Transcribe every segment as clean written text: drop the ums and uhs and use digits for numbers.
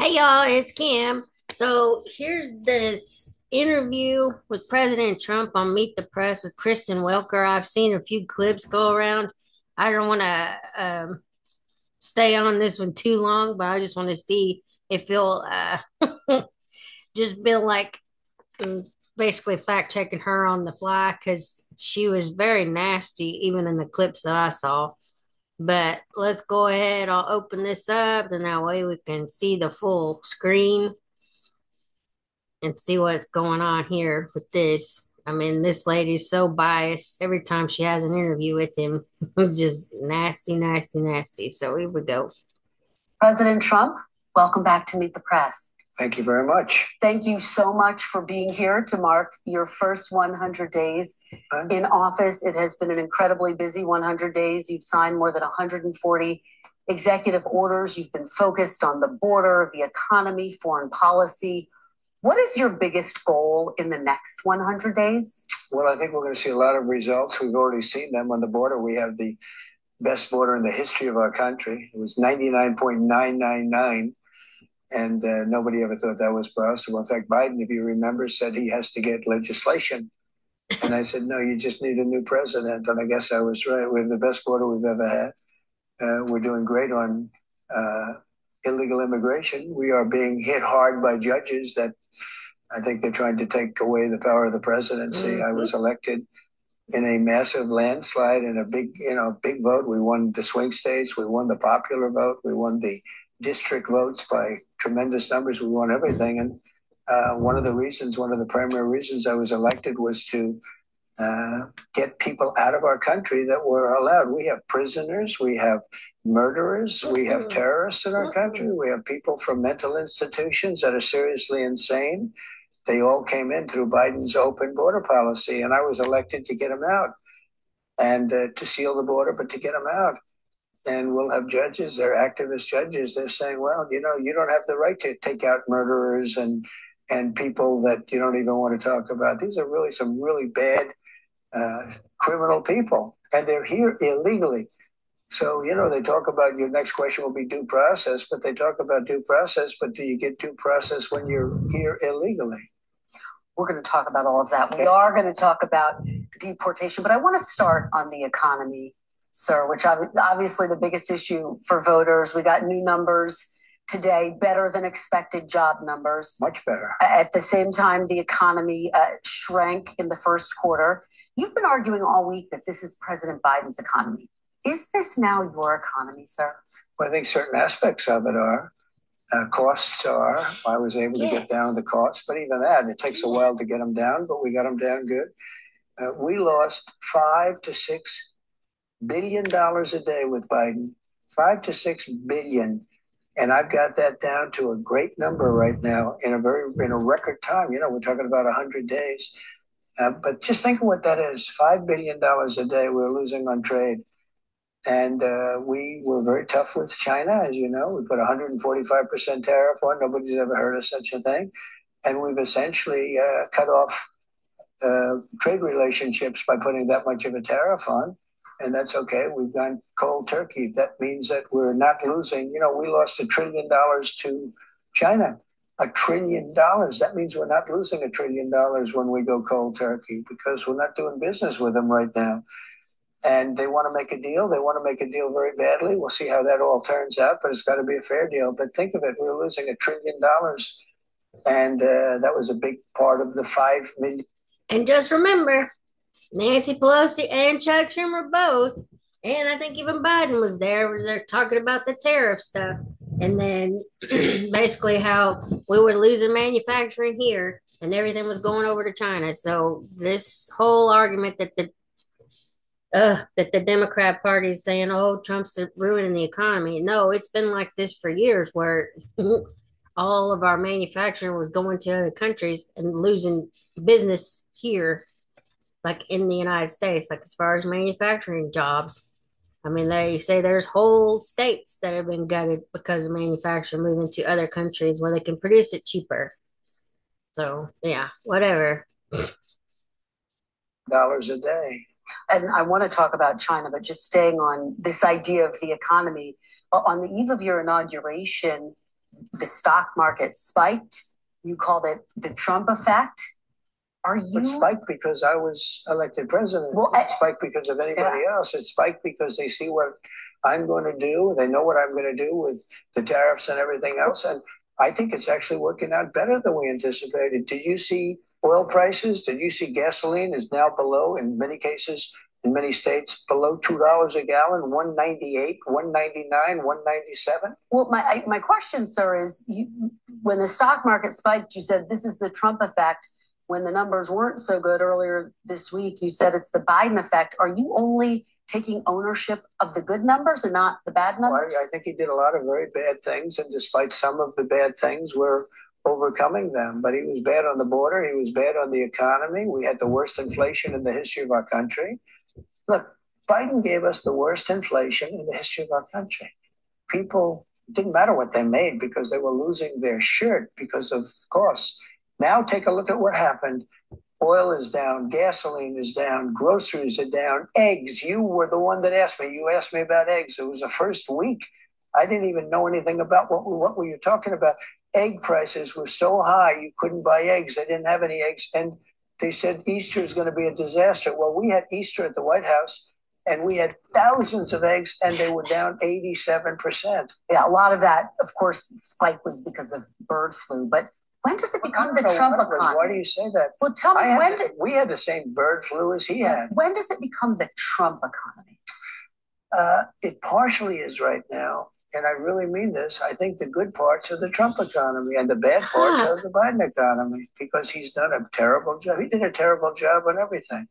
Hey y'all, it's Kim. So here's this interview with President Trump on Meet the Press with Kristen Welker. I've seen a few clips go around. I don't want to stay on this one too long, but I just want to see if you'll just be like mm, basically fact checking her on the fly because she was very nasty, even in the clips that I saw. But let's go ahead. I'll open this up, and that way we can see the full screen and see what's going on here with this. I mean, this lady's so biased. Every time she has an interview with him, it's just nasty, nasty, nasty. So here we go. President Trump, welcome back to Meet the Press. Thank you very much. Thank you so much for being here to mark your first 100 days in office. It has been an incredibly busy 100 days. You've signed more than 140 executive orders. You've been focused on the border, the economy, foreign policy. What is your biggest goal in the next 100 days? Well, I think we're going to see a lot of results. We've already seen them on the border. We have the best border in the history of our country. It was 99.999, and nobody ever thought that was possible. In fact, Biden, if you remember, said he has to get legislation. And I said, no, you just need a new president. And I guess I was right. We have the best border we've ever had. We're doing great on illegal immigration. We are being hit hard by judges that I think they're trying to take away the power of the presidency. Mm-hmm. I was elected in a massive landslide in a big vote. We won the swing states. We won the popular vote. We won the district votes by tremendous numbers. We won everything. And one of the primary reasons I was elected was to get people out of our country that were allowed. We have prisoners, we have murderers, we have terrorists in our country, we have people from mental institutions that are seriously insane. They all came in through Biden's open border policy, and I was elected to get them out and to seal the border, but to get them out. And we'll have judges, they're activist judges. They're saying, well, you don't have the right to take out murderers and people that you don't even want to talk about. These are really some really bad criminal people, and they're here illegally. So, they talk about your next question will be due process, but they talk about due process, but do you get due process when you're here illegally? We're going to talk about all of that. We are going to talk about deportation, but I want to start on the economy, sir, which obviously the biggest issue for voters. We got new numbers today, better than expected job numbers. Much better. At the same time, the economy shrank in the first quarter. You've been arguing all week that this is President Biden's economy. Is this now your economy, sir? Well, I think certain aspects of it are. Costs are. I was able to get down the costs, but even that, it takes a while to get them down, but we got them down good. We lost $5 to $6 billion a day with Biden. $5 to $6 billion. And I've got that down to a great number right now in a record time. We're talking about 100 days. But just think of what that is. $5 billion a day we're losing on trade. And we were very tough with China, as you know. We put 145% tariff on. Nobody's ever heard of such a thing. And we've essentially cut off trade relationships by putting that much of a tariff on. And that's okay. We've gone cold turkey. That means that we're not losing. We lost $1 trillion to China. $1 trillion. That means we're not losing $1 trillion when we go cold turkey because we're not doing business with them right now. And they want to make a deal. They want to make a deal very badly. We'll see how that all turns out, but it's got to be a fair deal. But think of it. We're losing $1 trillion. And that was a big part of the 5 million. And just remember, Nancy Pelosi and Chuck Schumer both, and I think even Biden was there, where they're talking about the tariff stuff. And then basically how we were losing manufacturing here and everything was going over to China. So this whole argument that the Democrat Party is saying, oh, Trump's ruining the economy. No, it's been like this for years where all of our manufacturing was going to other countries and losing business here, like in the United States, like as far as manufacturing jobs. I mean, they say there's whole states that have been gutted because of manufacturing moving to other countries where they can produce it cheaper. Yeah, whatever. Dollars a day. And I want to talk about China, but just staying on this idea of the economy. On the eve of your inauguration, The stock market spiked. You called it the Trump effect. It spiked because I was elected president. Well, it spiked because of anybody else. It spiked because they see what I'm going to do. They know what I'm going to do with the tariffs and everything else. And I think it's actually working out better than we anticipated. Did you see oil prices? Did you see gasoline is now below, in many cases, in many states, below $2 a gallon, $1.98, $1.99, $1.97? Well, my question, sir, is when the stock market spiked, you said this is the Trump effect. When the numbers weren't so good earlier this week, you said it's the Biden effect. Are you only taking ownership of the good numbers and not the bad numbers? Well, I think he did a lot of very bad things, and despite some of the bad things, we're overcoming them. But he was bad on the border. He was bad on the economy. We had the worst inflation in the history of our country. Look, Biden gave us the worst inflation in the history of our country. People, it didn't matter what they made because they were losing their shirt because of costs. Now take a look at what happened. Oil is down, gasoline is down, groceries are down, eggs. You were the one that asked me. You asked me about eggs. It was the first week. I didn't even know anything about what were you talking about. Egg prices were so high you couldn't buy eggs. They didn't have any eggs. And they said Easter is going to be a disaster. Well, we had Easter at the White House, and we had thousands of eggs, and they were down 87%. Yeah, a lot of that, of course, spike was because of bird flu. But when does it become the Trump economy? Why do you say that? Well, tell me, we had the same bird flu as he had. When does it become the Trump economy? It partially is right now. And I really mean this. I think the good parts are the Trump economy and the bad parts are the Biden economy, because he's done a terrible job. He did a terrible job on everything.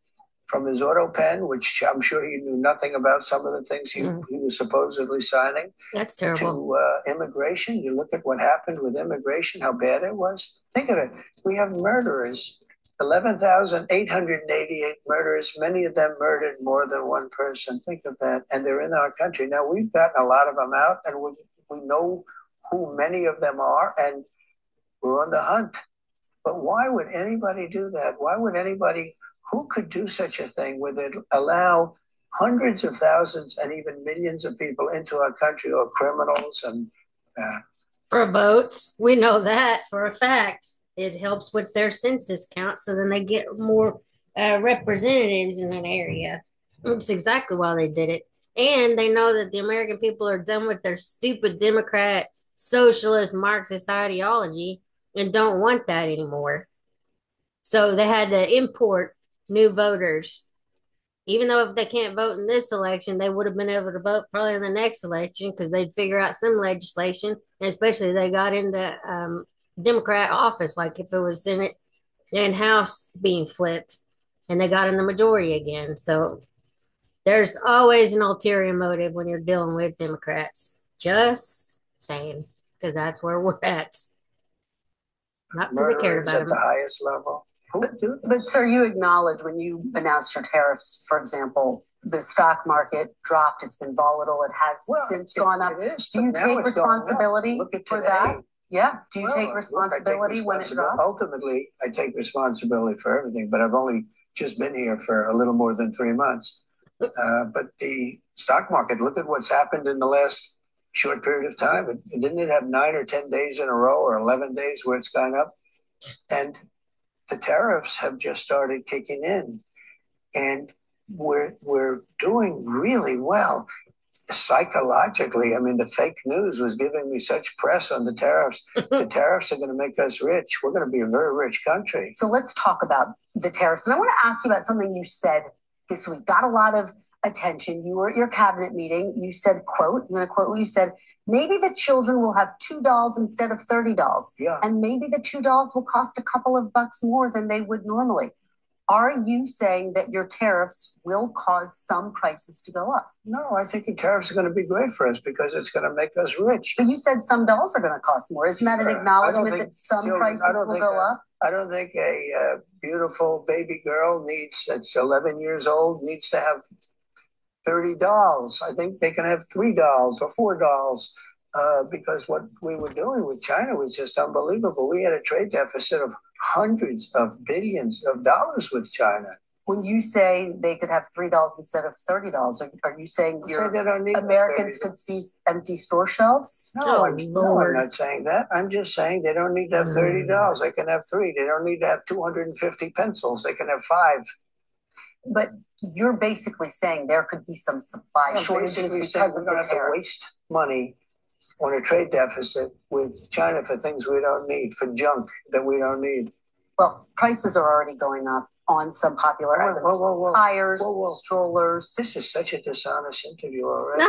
From his auto pen, which I'm sure he knew nothing about some of the things he was supposedly signing. That's terrible. To immigration. You look at what happened with immigration, how bad it was. Think of it. We have murderers, 11,888 murderers. Many of them murdered more than one person. Think of that. And they're in our country. Now, we've gotten a lot of them out, and we know who many of them are, and we're on the hunt. But why would anybody do that? Why would anybody... Who could do such a thing with it, allow hundreds of thousands and even millions of people into our country, or criminals? And for votes, we know that for a fact. It helps with their census count, so then they get more representatives in an area. That's exactly why they did it. And they know that the American people are done with their stupid Democrat, socialist, Marxist ideology and don't want that anymore. So they had to import new voters. Even though if they can't vote in this election, they would have been able to vote probably in the next election, because they'd figure out some legislation, and especially they got into Democrat office, like if it was Senate and House being flipped, and they got in the majority again. So there's always an ulterior motive when you're dealing with Democrats. Just saying, because that's where we're at. Not because I care about them. At the highest level. But sir, you acknowledge when you announced your tariffs, for example, the stock market dropped. It's been volatile. It has since gone up. Do you take responsibility for that? Yeah. Do you take responsibility when it drops? Ultimately, I take responsibility for everything, but I've only just been here for a little more than 3 months. But the stock market, look at what's happened in the last short period of time. Didn't it have 9 or 10 days in a row, or 11 days where it's gone up? And the tariffs have just started kicking in, and we're doing really well psychologically. I mean, the fake news was giving me such press on the tariffs. The tariffs are going to make us rich. We're going to be a very rich country. So let's talk about the tariffs. And I want to ask you about something you said this week. Got a lot of attention. You were at your cabinet meeting. You said, quote, I'm going to quote what you said, maybe the children will have $2 instead of $30. Yeah. And maybe the $2 will cost a couple of bucks more than they would normally. Are you saying that your tariffs will cause some prices to go up? No, I think the tariffs are going to be great for us because it's going to make us rich. But you said some dolls are going to cost more. Isn't that an acknowledgement that some prices will go up? I don't think a beautiful baby girl that's 11 years old needs to have $30. I think they can have $3 or $4 because what we were doing with China was just unbelievable. We had a trade deficit of hundreds of billions of dollars with China. when you say they could have $3 instead of $30, are you saying they don't need Americans could see empty store shelves? No, I'm not saying that. I'm just saying they don't need to have $30. They can have three. They don't need to have 250 pencils. They can have five. But you're basically saying there could be some supply shortages because of the tariff. To waste money on a trade deficit with China for things we don't need, for junk that we don't need. Well, prices are already going up on some popular items. Tires, strollers. This is such a dishonest interview already.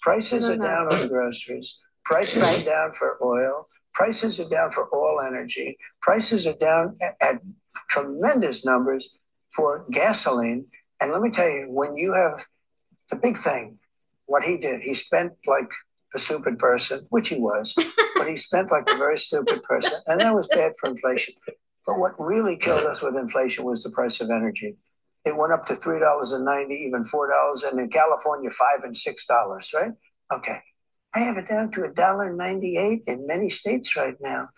Prices are down on groceries. Prices are down for oil. Prices are down for all energy. Prices are down at tremendous numbers for gasoline. And let me tell you, when you have the big thing, what he did, he spent like a stupid person, which he was, but he spent like a very stupid person. And that was bad for inflation. But what really killed us with inflation was the price of energy. It went up to $3.90, even $4, and in California, $5 and $6, right? Okay. I have it down to $1.98 in many states right now.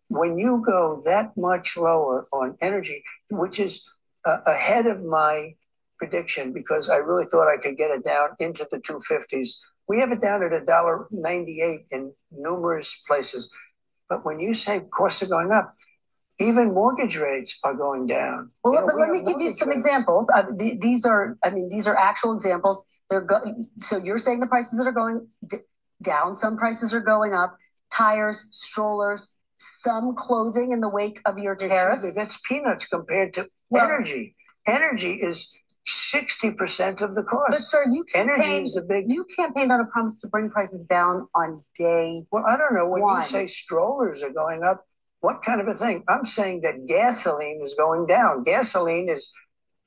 When you go that much lower on energy, which is ahead of my prediction, because I really thought I could get it down into the 250s. We have it down at $1.98 in numerous places. But when you say costs are going up, even mortgage rates are going down. Well, but let me give you some examples. These are actual examples. So you're saying the prices that are going down, some prices are going up. Tires, strollers, some clothing in the wake of your tariffs. That's peanuts compared to energy. Energy is 60% of the cost. But sir, you campaigned on a promise to bring prices down on day. Well, I don't know. When you say strollers are going up, what kind of a thing? I'm saying that gasoline is going down. Gasoline is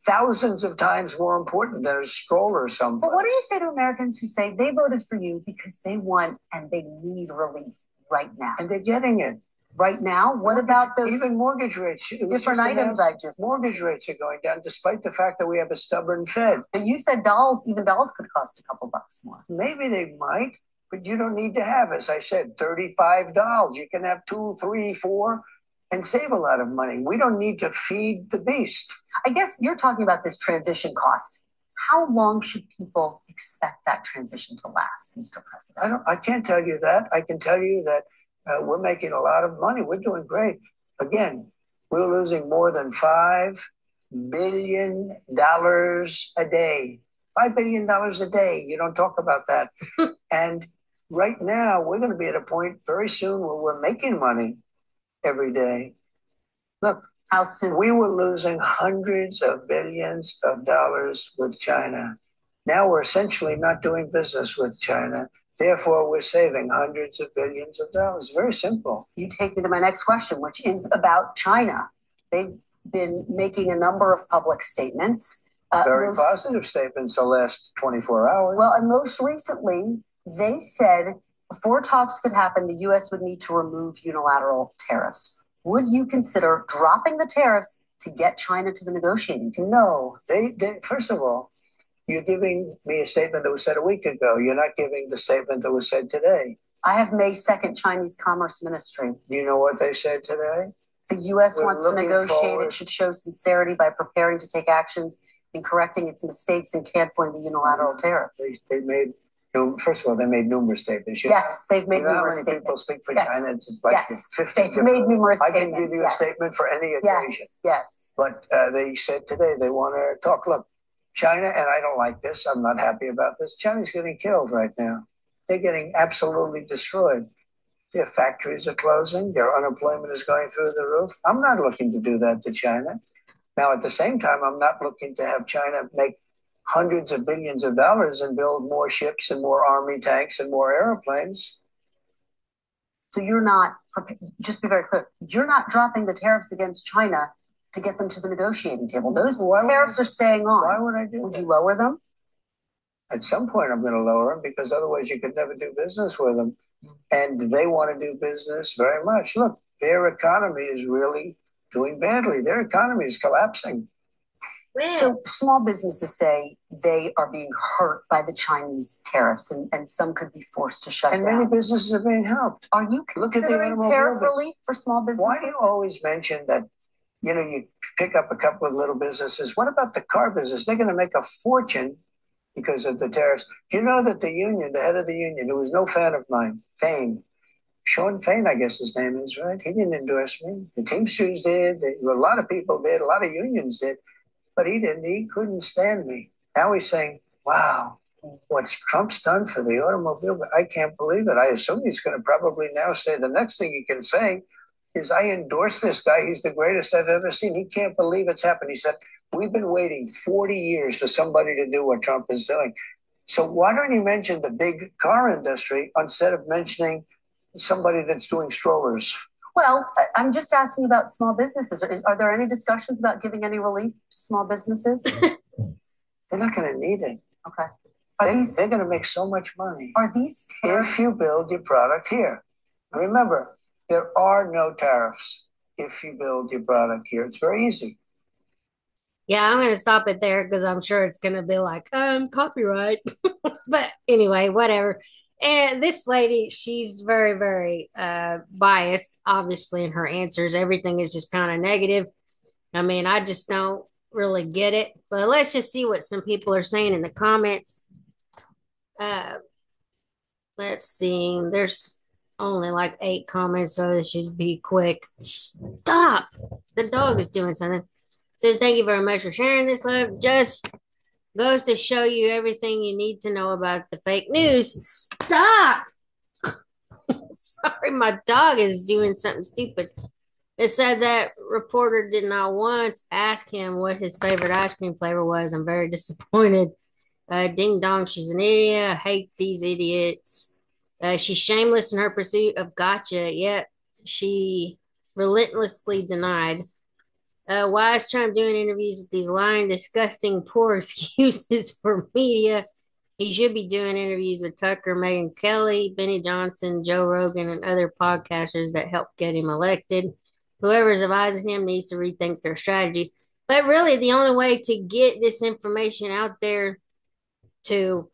thousands of times more important than a stroller or something. But what do you say to Americans who say they voted for you because they want and they need relief right now? And they're getting it. Right now? What about those even mortgage rates? Different items mortgage rates are going down despite the fact that we have a stubborn Fed. And you said even dolls could cost a couple bucks more. Maybe they might, but you don't need to have, as I said, $35. You can have 2, 3, 4 and save a lot of money. We don't need to feed the beast. I guess you're talking about this transition cost. How long should people expect that transition to last, Mr. President? I can't tell you that. I can tell you that we're making a lot of money. We're doing great. Again, we're losing more than $5 billion a day. $5 billion a day. You don't talk about that. And right now, we're going to be at a point very soon where we're making money every day. Look, how soon? We were losing hundreds of billions of dollars with China. Now we're essentially not doing business with China. Therefore, we're saving hundreds of billions of dollars. Very simple. You take me to my next question, which is about China. They've been making a number of public statements. Very positive statements the last 24 hours. Well, and most recently, they said before talks could happen, the U.S. would need to remove unilateral tariffs. Would you consider dropping the tariffs to get China to the negotiating table? No. They first of all, you're giving me a statement that was said a week ago. You're not giving the statement that was said today. I have May 2nd Chinese Commerce Ministry. Do you know what they said today? The U.S. wants to negotiate. It should show sincerity by preparing to take actions in correcting its mistakes and canceling the unilateral tariffs. They made, first of all, they made numerous statements. Yes, they've made numerous statements. People speak for China. It's like 50 they've made numerous statements. I can give you a statement for any occasion. Yes. But they said today they want to talk. Look, China, and I don't like this, I'm not happy about this, China's getting killed right now. They're getting absolutely destroyed. Their factories are closing. Their unemployment is going through the roof. I'm not looking to do that to China. Now, at the same time, I'm not looking to have China make hundreds of billions of dollars and build more ships and more army tanks and more airplanes. So you're not, just be very clear, you're not dropping the tariffs against China to get them to the negotiating table. Those tariffs are staying on. Why would I do that? Would you lower them? At some point, I'm going to lower them because otherwise you could never do business with them. And they want to do business very much. Look, their economy is really doing badly. Their economy is collapsing. So small businesses say they are being hurt by the Chinese tariffs and some could be forced to shut down. And many businesses are being helped. Are you considering tariff relief for small businesses? Why do you always mention that You pick up a couple of little businesses. What about the car business? They're going to make a fortune because of the tariffs. Do you know that the union, the head of the union, who was no fan of mine, Fain, Sean Fain, I guess his name is, right? He didn't endorse me. The Teamsters did. A lot of people did. A lot of unions did. But he didn't. He couldn't stand me. Now he's saying, wow, what's Trump's done for the automobile? I can't believe it. I assume he's going to probably now say the next thing he can say is, I endorse this guy. He's the greatest I've ever seen. He can't believe it's happened. He said, we've been waiting 40 years for somebody to do what Trump is doing. So why don't you mention the big car industry instead of mentioning somebody that's doing strollers? Well, I'm just asking about small businesses. Are there any discussions about giving any relief to small businesses? They're not going to need it. Okay. They're going to make so much money. Are these tariffs? If you build your product here. Remember, there are no tariffs if you build your product here. It's very easy. Yeah, I'm going to stop it there because I'm sure it's going to be like, copyright. But anyway, whatever. And this lady, she's very, very biased, obviously, in her answers. Everything is just kind of negative. I mean, I just don't really get it. But let's just see what some people are saying in the comments. Uh, let's see. There's only like 8 comments, so this should be quick. Stop. The dog is doing something. Says, thank you very much for sharing this, love. Just goes to show you everything you need to know about the fake news. Stop. Sorry, my dog is doing something stupid. It said that reporter did not once ask him what his favorite ice cream flavor was. I'm very disappointed. Ding dong, she's an idiot. I hate these idiots. She's shameless in her pursuit of gotcha, yet she relentlessly denied. Why is Trump doing interviews with these lying, disgusting, poor excuses for media? He should be doing interviews with Tucker, Megyn Kelly, Benny Johnson, Joe Rogan, and other podcasters that helped get him elected. Whoever's advising him needs to rethink their strategies. But really, the only way to get this information out there to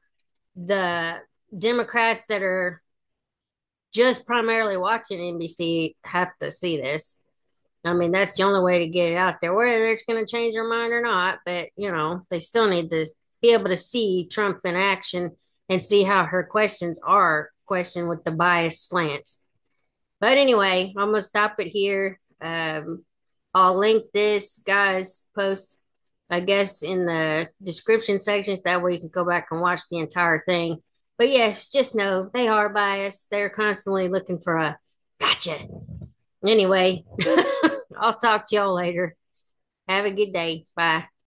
the Democrats that are just primarily watching NBC have to see this. I mean, that's the only way to get it out there, whether it's going to change their mind or not. But, they still need to be able to see Trump in action and see how her questions are questioned with the biased slants. But anyway, I'm going to stop it here. I'll link this guy's post, I guess, in the description sections. That way you can go back and watch the entire thing. But yes, just know they are biased. They're constantly looking for a gotcha. Anyway, I'll talk to y'all later. Have a good day. Bye.